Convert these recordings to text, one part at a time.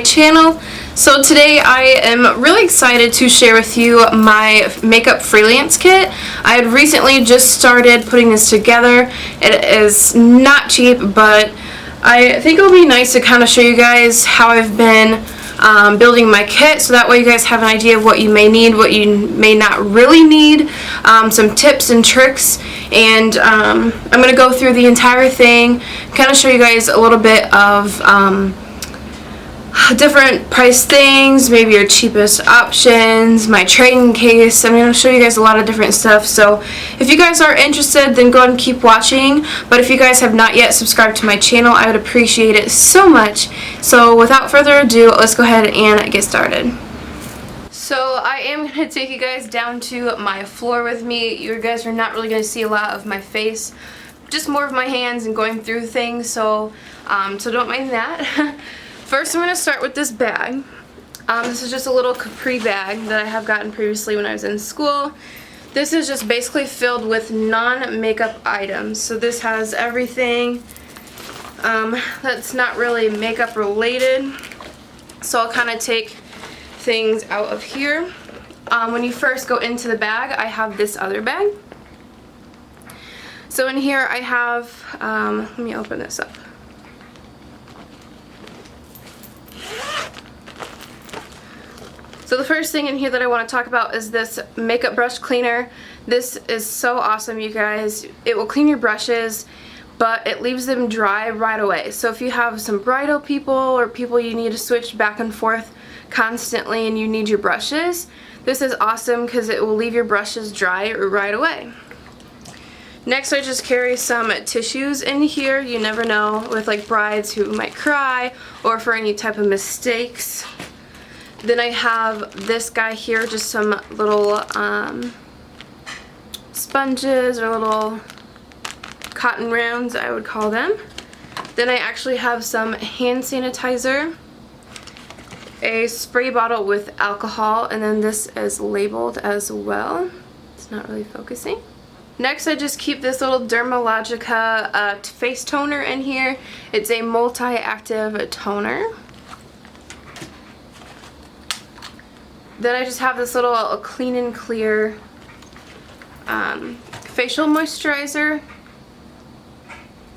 channel. So today I am really excited to share with you my makeup freelance kit. I had recently just started putting this together. It is not cheap, but I think it will be nice to kind of show you guys how I've been building my kit, so that way you guys have an idea of what you may need, what you may not really need, some tips and tricks, and I'm going to go through the entire thing, kind of show you guys a little bit of different price things, maybe your cheapest options, my trading case. I'm going to show you guys a lot of different stuff, so if you guys are interested, then go ahead and keep watching. But if you guys have not yet subscribed to my channel, I would appreciate it so much. So without further ado, let's go ahead and get started. So I am going to take you guys down to my floor with me. You guys are not really going to see a lot of my face, just more of my hands and going through things, so don't mind that. First, I'm going to start with this bag. This is just a little Capri bag that I have gotten previously when I was in school. This is just basically filled with non-makeup items. So this has everything that's not really makeup related. So I'll kind of take things out of here. When you first go into the bag, I have this other bag. So in here I have, let me open this up. So the first thing in here that I want to talk about is this makeup brush cleaner. This is so awesome, you guys. It will clean your brushes, but it leaves them dry right away. So if you have some bridal people or people you need to switch back and forth constantly and you need your brushes, this is awesome because it will leave your brushes dry right away. Next, I just carry some tissues in here. You never know, with like brides who might cry or for any type of mistakes. Then I have this guy here, just some little sponges or little cotton rounds, I would call them. Then I actually have some hand sanitizer, a spray bottle with alcohol, and then this is labeled as well. It's not really focusing. Next, I just keep this little Dermalogica face toner in here. It's a multi-active toner. Then I just have this little clean and clear facial moisturizer,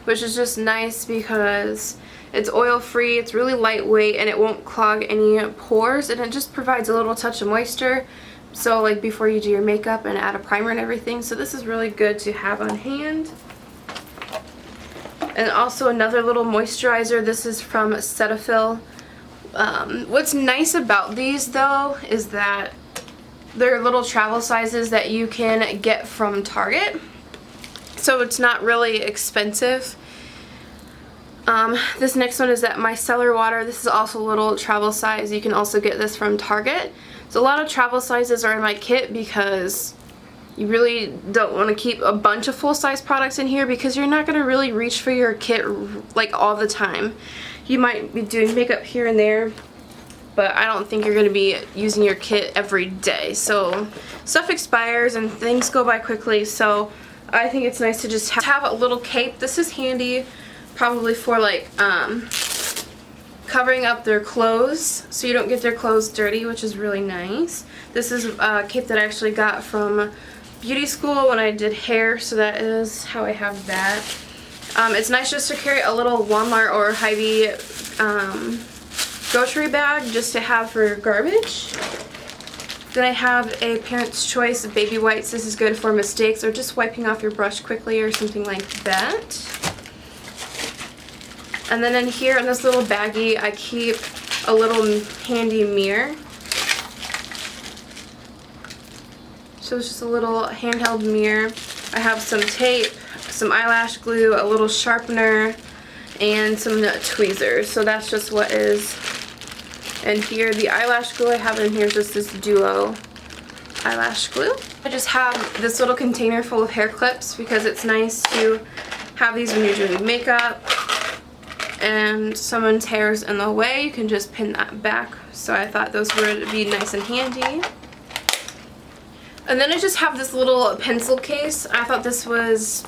which is just nice because it's oil free, it's really lightweight, and it won't clog any pores, and it just provides a little touch of moisture, so like before you do your makeup and add a primer and everything. So this is really good to have on hand. And also another little moisturizer. This is from Cetaphil. What's nice about these though is that they're little travel sizes that you can get from Target, so it's not really expensive. This next one is that micellar water. This is also a little travel size. You can also get this from Target. So a lot of travel sizes are in my kit because you really don't want to keep a bunch of full-size products in here because you're not going to really reach for your kit like all the time. You might be doing makeup here and there, but I don't think you're going to be using your kit every day. So stuff expires and things go by quickly, so I think it's nice to just have a little cape. This is handy probably for like covering up their clothes so you don't get their clothes dirty, which is really nice. This is a cape that I actually got from beauty school when I did hair, so that is how I have that. It's nice just to carry a little Walmart or Hy-Vee grocery bag just to have for garbage. Then I have a Parent's Choice baby wipes. This is good for mistakes or just wiping off your brush quickly or something like that. And then in here in this little baggie, I keep a little handy mirror. So it's just a little handheld mirror. I have some tape, some eyelash glue, a little sharpener, and some tweezers. So that's just what is in here. The eyelash glue I have in here is just this duo eyelash glue. I just have this little container full of hair clips because it's nice to have these when you're doing makeup and someone's hair is in the way. You can just pin that back. So I thought those would be nice and handy. And then I just have this little pencil case. I thought this was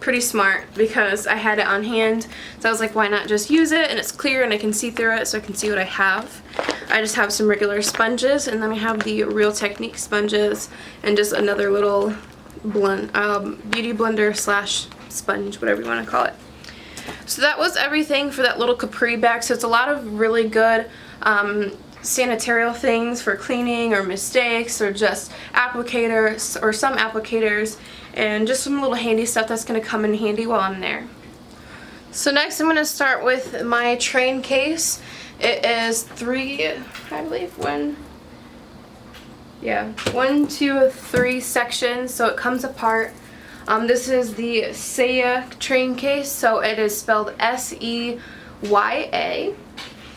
pretty smart because I had it on hand. So I was like, why not just use it, and it's clear and I can see through it so I can see what I have. I just have some regular sponges, and then I have the Real Technique sponges and just another little beauty blender slash sponge, whatever you want to call it. So that was everything for that little Capri bag. So it's a lot of really good sanitarial things for cleaning or mistakes or just applicators or some applicators, and just some little handy stuff that's going to come in handy while I'm there. So next I'm going to start with my train case. It is 1, 2, 3 sections, so it comes apart. This is the Saya train case, so it is spelled S-E-Y-A.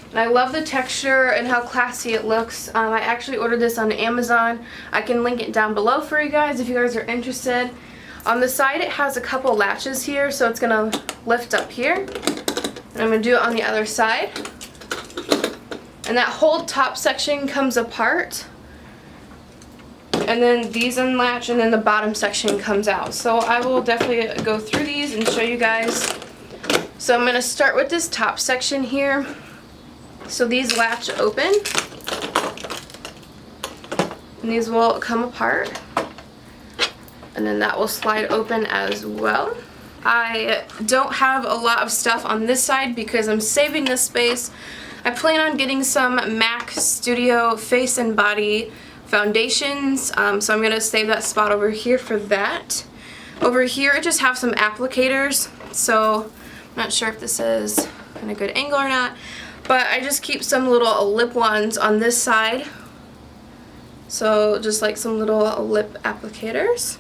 And I love the texture and how classy it looks. I actually ordered this on Amazon. I can link it down below for you guys if you guys are interested. On the side it has a couple latches here, so it's going to lift up here. And I'm going to do it on the other side. And that whole top section comes apart. And then these unlatch, and then the bottom section comes out. So I will definitely go through these and show you guys. So I'm going to start with this top section here. So these latch open, and these will come apart, and then that will slide open as well. I don't have a lot of stuff on this side because I'm saving this space. I plan on getting some MAC Studio face and body foundations, so I'm going to save that spot over here for that. Over here I just have some applicators, so I'm not sure if this is in a good angle or not. But I just keep some little lip ones on this side. So just like some little lip applicators.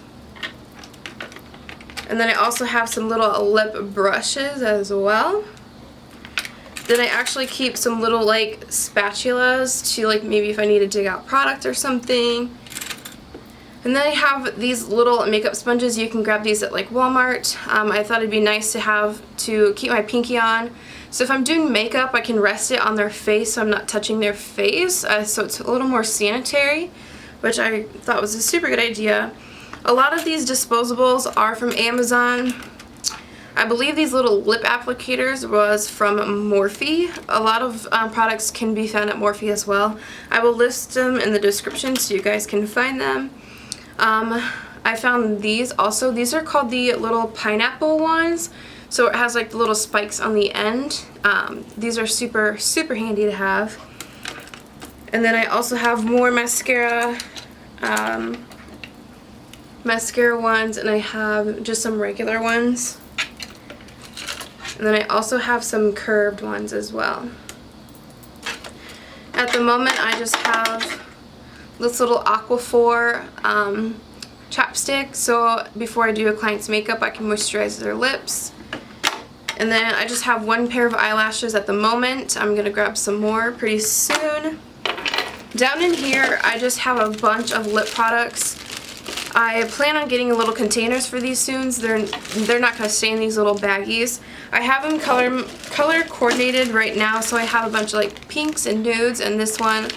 And then I also have some little lip brushes as well. Then I actually keep some little like spatulas to like maybe if I need to dig out product or something. And then I have these little makeup sponges. You can grab these at like Walmart. I thought it'd be nice to have to keep my pinky on. So if I'm doing makeup, I can rest it on their face so I'm not touching their face. So it's a little more sanitary, which I thought was a super good idea. A lot of these disposables are from Amazon. I believe these little lip applicators was from MORPHE. A lot of products can be found at MORPHE as well. I will list them in the description so you guys can find them. I found these also. These are called the little pineapple ones. So it has like the little spikes on the end. These are super, super handy to have. And then I also have more mascara ones, and I have just some regular ones. And then I also have some curved ones as well. At the moment I just have this little Aquaphor chapstick, so before I do a client's makeup I can moisturize their lips. And then I just have one pair of eyelashes at the moment. I'm going to grab some more pretty soon. Down in here I just have a bunch of lip products. I plan on getting little containers for these soon. They're not going to stay in these little baggies. I have them color coordinated right now, so I have a bunch of like pinks and nudes and this one.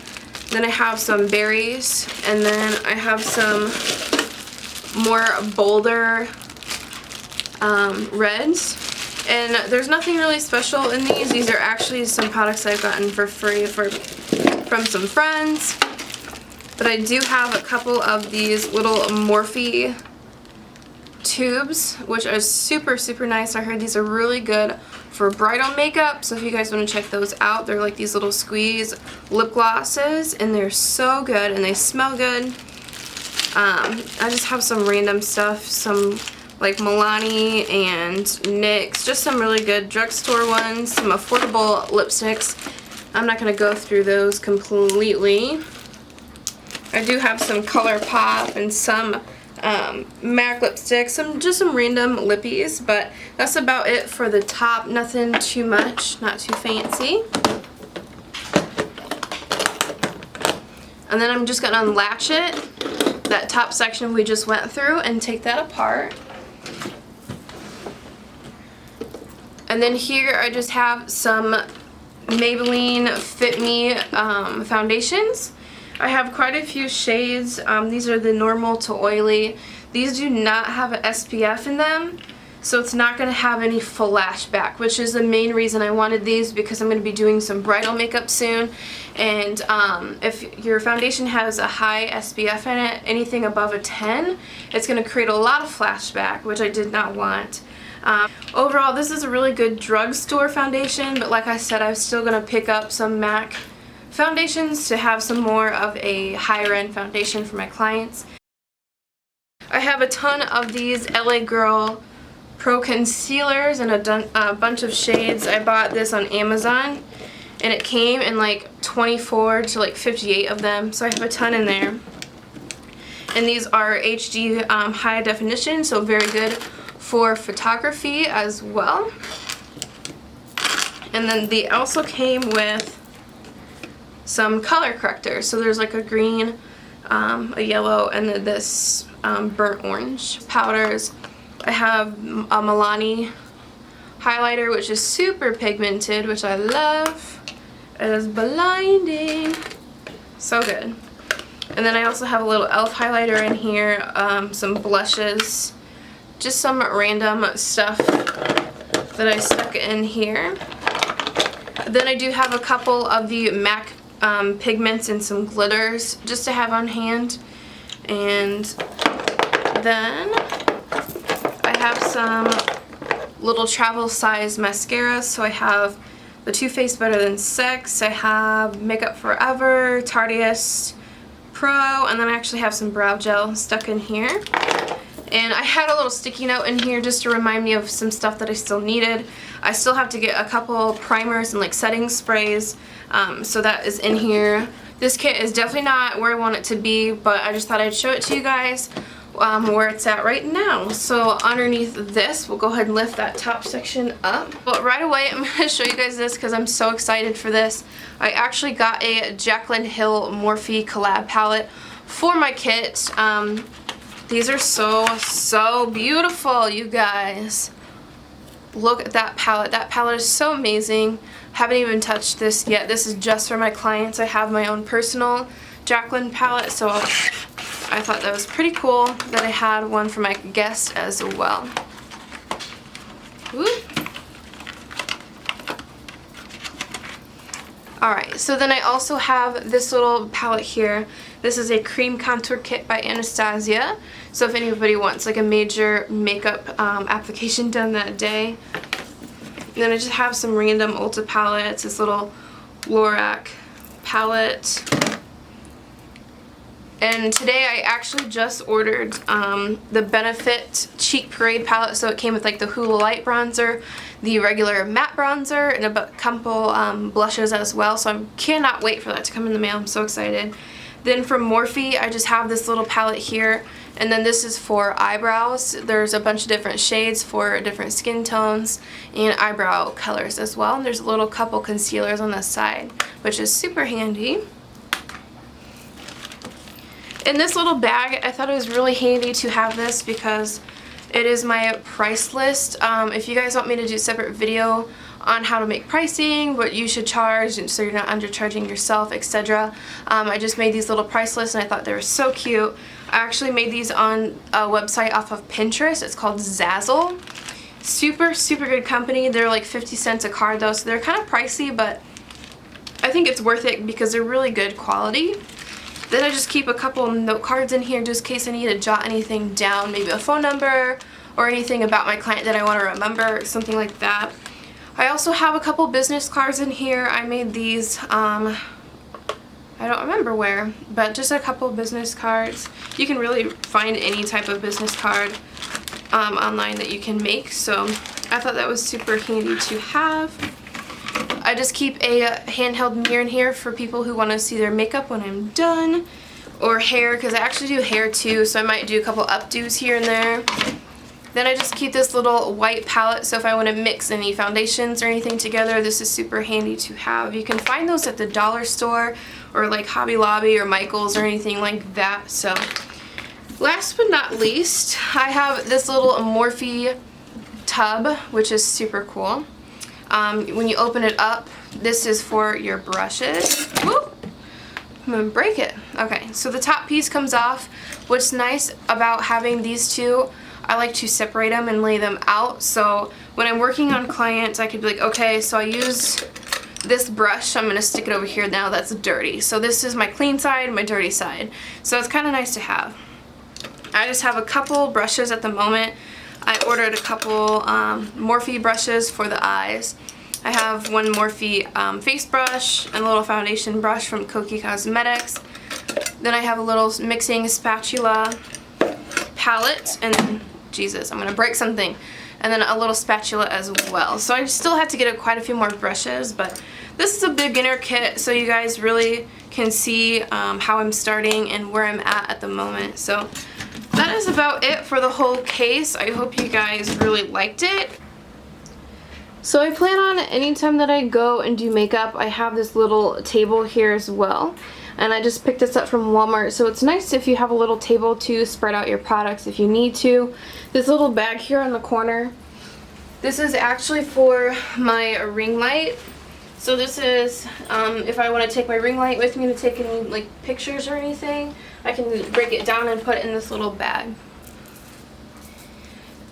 Then I have some berries, and then I have some more bolder reds. And there's nothing really special in these. These are actually some products I've gotten for free from some friends. But I do have a couple of these little MORPHE tubes, which are super, super nice. I heard these are really good for bridal makeup, so if you guys want to check those out, they're like these little squeeze lip glosses, and they're so good, and they smell good. I just have some random stuff, some like Milani and NYX, just some really good drugstore ones, some affordable lipsticks. I'm not going to go through those completely. I do have some ColourPop and some MAC lipsticks, just some random lippies, but that's about it for the top. Nothing too much, not too fancy. And then I'm just going to unlatch it, that top section we just went through, and take that apart. And then here I just have some Maybelline Fit Me foundations. I have quite a few shades. These are the normal to oily. These do not have an SPF in them, so it's not going to have any flashback, which is the main reason I wanted these, because I'm going to be doing some bridal makeup soon, and if your foundation has a high SPF in it, anything above a 10, it's going to create a lot of flashback, which I did not want. Overall, this is a really good drugstore foundation, but like I said, I'm still going to pick up some MAC foundations to have some more of a higher end foundation for my clients. I have a ton of these LA Girl Pro Concealers in a bunch of shades. I bought this on Amazon, and it came in like 24 to like 58 of them, so I have a ton in there. And these are HD high definition, so very good for photography as well. And then they also came with some color correctors. So there's like a green, a yellow, and then this burnt orange powders. I have a Milani highlighter, which is super pigmented, which I love. It is blinding. So good. And then I also have a little e.l.f. highlighter in here, some blushes, just some random stuff that I stuck in here. Then I do have a couple of the MAC pigments and some glitters just to have on hand. And then I have some little travel size mascaras. So I have the Too Faced Better Than Sex, I have Makeup Forever, Tarteist Pro, and then I actually have some brow gel stuck in here. And I had a little sticky note in here just to remind me of some stuff that I still needed. I still have to get a couple primers and like setting sprays, so that is in here. This kit is definitely not where I want it to be, but I just thought I'd show it to you guys where it's at right now. So underneath this, we'll go ahead and lift that top section up. But right away, I'm going to show you guys this because I'm so excited for this. I actually got a JACLYNHILLxMORPHE collab palette for my kit. These are so beautiful, you guys. Look at that palette. That palette is so amazing. Haven't even touched this yet. This is just for my clients. I have my own personal Jaclyn palette, so I thought that was pretty cool that I had one for my guests as well. Woo. Alright, so then I also have this little palette here. This is a cream contour kit by Anastasia. So if anybody wants like a major makeup application done that day. And then I just have some random Ulta palettes, this little Lorac palette. And today I actually just ordered the Benefit Cheek Parade palette. So it came with like the Hoola Light Bronzer, the regular matte bronzer, and a couple blushes as well. So I cannot wait for that to come in the mail. I'm so excited. Then from Morphe, I just have this little palette here. And then this is for eyebrows. There's a bunch of different shades for different skin tones and eyebrow colors as well. And there's a little couple concealers on the side, which is super handy. In this little bag, I thought it was really handy to have this because it is my price list. If you guys want me to do a separate video on how to make pricing, what you should charge, and so you're not undercharging yourself, etc. I just made these little price lists and I thought they were so cute. I actually made these on a website off of Pinterest. It's called Zazzle. Super good company. They're like 50 cents a card though, so they're kind of pricey, but I think it's worth it because they're really good quality. Then I just keep a couple note cards in here just in case I need to jot anything down, maybe a phone number or anything about my client that I want to remember, something like that. I also have a couple business cards in here. I made these, I don't remember where, but just a couple business cards. You can really find any type of business card online that you can make, so I thought that was super handy to have. I just keep a handheld mirror in here for people who want to see their makeup when I'm done, or hair, because I actually do hair too, so I might do a couple updos here and there. Then I just keep this little white palette, so if I want to mix any foundations or anything together, this is super handy to have. You can find those at the dollar store or like Hobby Lobby or Michael's or anything like that. So last but not least, I have this little Morphe tub, which is super cool. When you open it up, this is for your brushes. Whoop! I'm gonna break it. Okay, so the top piece comes off. What's nice about having these two, I like to separate them and lay them out, so when I'm working on clients I could be like, okay, so I use this brush, I'm going to stick it over here now that's dirty. So this is my clean side, my dirty side. So it's kind of nice to have. I just have a couple brushes at the moment. I ordered a couple Morphe brushes for the eyes. I have one Morphe face brush and a little foundation brush from Koki Cosmetics. Then I have a little mixing spatula palette, and Jesus, I'm going to break something. And then a little spatula as well. So I still have to get quite a few more brushes, but this is a beginner kit, so you guys really can see how I'm starting and where I'm at the moment. So that is about it for the whole case. I hope you guys really liked it. So I plan on anytime that I go and do makeup, I have this little table here as well. And I just picked this up from Walmart, so it's nice if you have a little table to spread out your products if you need to. This little bag here on the corner, this is actually for my ring light. So this is, if I want to take my ring light with me to take any like pictures or anything, I can break it down and put it in this little bag.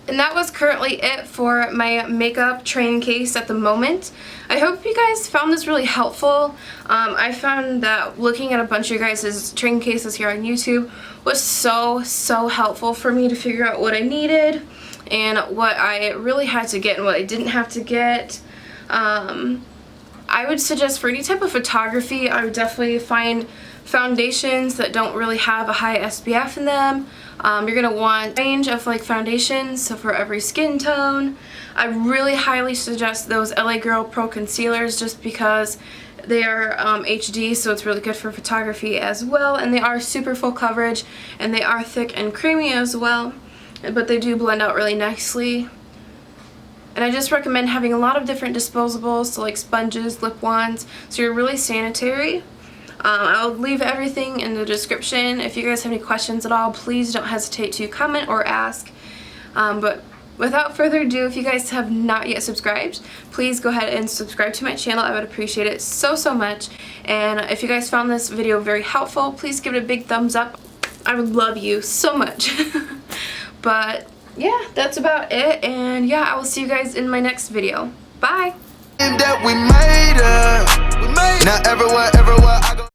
And that was currently it for my makeup train case at the moment. I hope you guys found this really helpful. I found that looking at a bunch of you guys' train cases here on YouTube was so helpful for me to figure out what I needed and what I really had to get and what I didn't have to get. I would suggest for any type of photography, I would definitely find foundations that don't really have a high SPF in them. You're going to want a range of like foundations, so for every skin tone. I really highly suggest those LA Girl Pro Concealers just because they are HD, so it's really good for photography as well, and they are super full coverage, and they are thick and creamy as well, but they do blend out really nicely. And I just recommend having a lot of different disposables, so like sponges, lip wands, so you're really sanitary. I'll leave everything in the description. If you guys have any questions at all, please don't hesitate to comment or ask. But without further ado, if you guys have not yet subscribed, please go ahead and subscribe to my channel. I would appreciate it so much. And if you guys found this video very helpful, please give it a big thumbs up. I would love you so much. But yeah, that's about it. And yeah, I will see you guys in my next video. Bye! That we made it. Now everywhere I go.